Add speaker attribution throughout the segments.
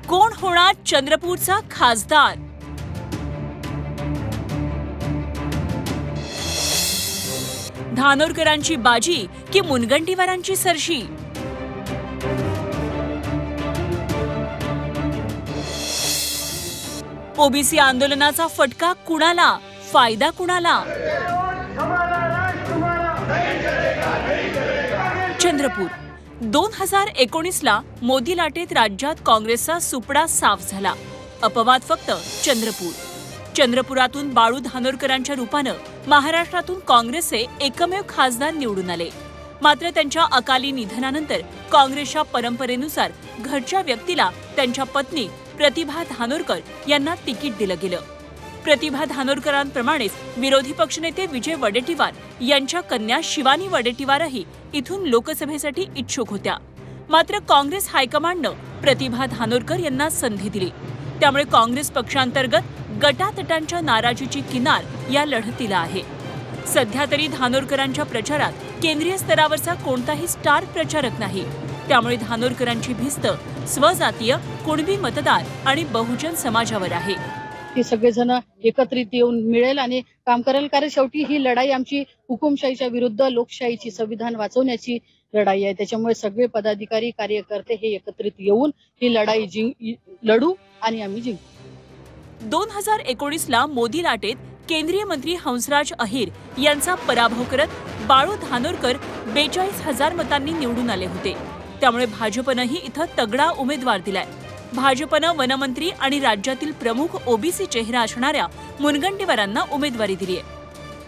Speaker 1: कोण होणार चंद्रपूरचा खासदार? धानोरकरांची बाजी की मुनगंटीवारांची सरशी? ओबीसी आंदोलनाचा फटका कुणाला, फायदा कुणाला? चंद्रपूर 2019ला मोदी लाटेत राज्यात काँग्रेसचा सुपडा साफ झाला. अपवाद फक्त चंद्रपुरातून बाळू धानोरकरांच्या रूपानं महाराष्ट्रातून काँग्रेसचे एकमेव खासदार निवडून आले. मात्र त्यांच्या अकाली निधनानंतर काँग्रेसच्या परंपरेनुसार घरच्या व्यक्तीला त्यांच्या पत्नी प्रतिभा धानोरकर यांना तिकीट दिलं गेलं. प्रतिभा धानोरकरांप्रमाणेच विरोधी पक्षनेते विजय वडेट्टीवार यांच्या कन्या शिवानी वडेट्टीवारही इथून लोकसभेसाठी इच्छुक होत्या. मात्र काँग्रेस हायकमांडनं प्रतिभा धानोरकर यांना संधी दिली. त्यामुळे काँग्रेस पक्षांतर्गत गटातटांच्या नाराजीची किनार या लढतीला आहे. सध्या तरी धानोरकरांच्या प्रचारात केंद्रीय स्तरावरचा कोणताही स्टार प्रचारक नाही. त्यामुळे धानोरकरांची भिस्त स्वजातीय, कुणबी मतदार आणि बहुजन समाजावर आहे.
Speaker 2: ते सगळेजण एकत्रित येऊन मिळेल आणि काम करेल, कारण शेवटी ही लढाई आमची हुकुमशाहीच्या विरुद्ध लोकशाहीची, संविधान वाचवण्याची लढाई आहे. त्याच्यामुळे सगळे पदाधिकारी, कार्यकर्ते हे एकत्रित येऊन ही लढाई लढू आणि आम्ही जिंकू.
Speaker 1: 2019ला मोदी लाटेत केंद्रीय मंत्री हंसराज अहिर यांचा पराभव करत बाळू धानोरकर 42,000 मतांनी निवडून आले होते. त्यामुळे भाजपनंही इथं तगडा उमेदवार दिलाय. भाजपनं वनमंत्री आणि राज्यातील प्रमुख ओबीसी चेहरा असणाऱ्या मुनगंटीवारांना उमेदवारी दिली आहे.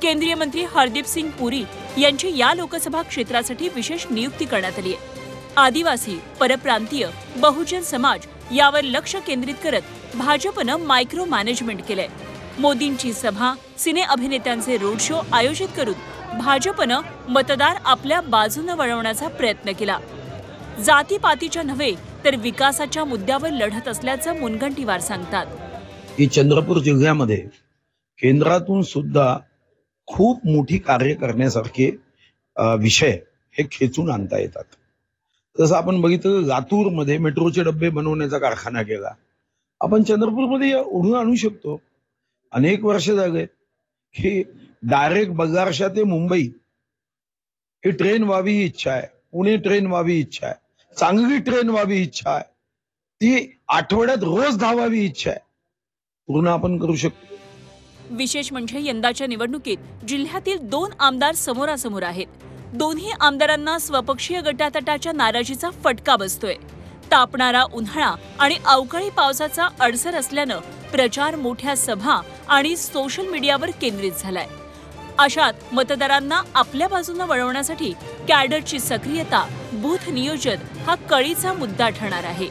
Speaker 1: केंद्रीय मंत्री हरदीप सिंग पुरी यांची या लोकसभा क्षेत्रासाठी विशेष नियुक्ती करण्यात आली आहे. आदिवासी, परप्रांतीय, बहुजन समाज यावर लक्ष केंद्रित करत भाजपनं मायक्रो मॅनेजमेंट केलंय. मोदींची सभा, सिने अभिनेत्यांचे रोड शो आयोजित करून भाजपनं मतदार आपल्या बाजूनं वळवण्याचा प्रयत्न केला. जातीपातीच्या नव्हे तर विकासाच्या मुद्द्यावर लढत असल्याचं मुनगंटीवार सांगतात.
Speaker 3: की चंद्रपूर जिल्ह्यामध्ये केंद्रातून सुद्धा खूप मोठी कार्य करण्यासारखे विषय हे खेचून आणता येतात. जसं आपण बघितलं, लातूरमध्ये मेट्रोचे डब्बे बनवण्याचा कारखाना केला. आपण चंद्रपूरमध्ये ओढून आणू शकतो. अनेक वर्ष झाले की डायरेक्ट बगारशा ते मुंबई ही ट्रेन व्हावी ही इच्छा आहे. पुणे ट्रेन व्हावी इच्छा आहे. सांगली ट्रेन व्हावी इच्छा आहे. ती आठवड्यात रोज धावावी इच्छा आहे. पूर्ण आपण करू शकतो.
Speaker 1: विशेष म्हणजे यंदाच्या निवडणुकीत जिल्ह्यातील 2 आमदार समोरासमोर आहेत. दोन्ही आमदारांना स्वपक्षीय गटातटाच्या नाराजीचा फटका बसतोय. तापणारा उन्हाळा आणि अवकाळी पावसाचा अडसर असल्यानं प्रचार मोठ्या सभा आणि सोशल मीडियावर केंद्रित झालाय. अशात मतदारांना आपल्या बाजूनं वळवण्यासाठी कॅडरची सक्रियता, बूथ नियोजन हा कळीचा मुद्दा ठरणार आहे.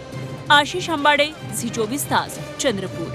Speaker 1: आशिष आंबाडे, झी 24 तास, चंद्रपूर.